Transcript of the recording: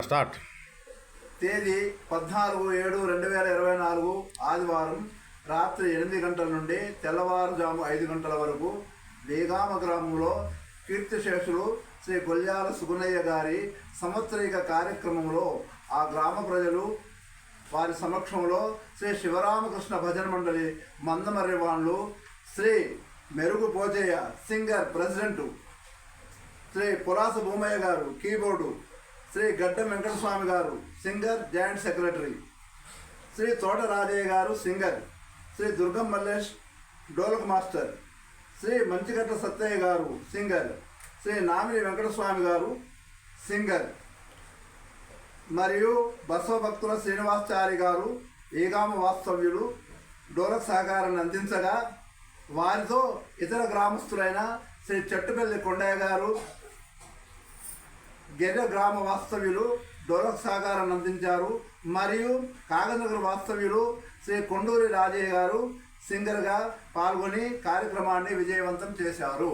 Start. తేదీ 14/7/2024 ఆదివారం రాత్రి 8 గంటల నుండి తెల్లవారుజాము 5 గంటల వరకు వేగామ గ్రామంలో కీర్తిశేషులు శ్రీ గొల్యాల సుగుణయ్య గారి సంవత్సరిక కార్యక్రమంలో ఆ గ్రామ ప్రజలు వారి సమక్షంలో శ్రీ శివరామకృష్ణ భజన మండలి మందమర్రి వాళ్ళు, శ్రీ మెరుగు పోచయ్య సింగర్ ప్రెసిడెంటు, శ్రీ పులాస భూమయ్య గారు కీబోర్డు, శ్రీ గడ్డం వెంకటస్వామి గారు సింగర్ జాయింట్ సెక్రటరీ, శ్రీ తోట రాజయ్య గారు సింగర్, శ్రీ దుర్గం మల్లేష్ డోలక్ మాస్టర్, శ్రీ మంచిగట్ట సత్తయ్య గారు సింగర్, శ్రీ నామిని వెంకటస్వామి గారు సింగర్ మరియు బసవభక్తుల శ్రీనివాసాచారి గారు ఏగామ వాస్తవ్యులు డోలక్ సహకారాన్ని అందించగా, వారితో ఇతర గ్రామస్తులైన శ్రీ చెట్టుపల్లి కొండయ్య గారు గెర్ర గ్రామ వాస్తవ్యులు డోలక్ సహకారాన్ని అందించారు. మరియు కాగనగర్ వాస్తవ్యులు శ్రీ కొండూరి రాజయ్య గారు సింగర్గా పాల్గొని కార్యక్రమాన్ని విజయవంతం చేశారు.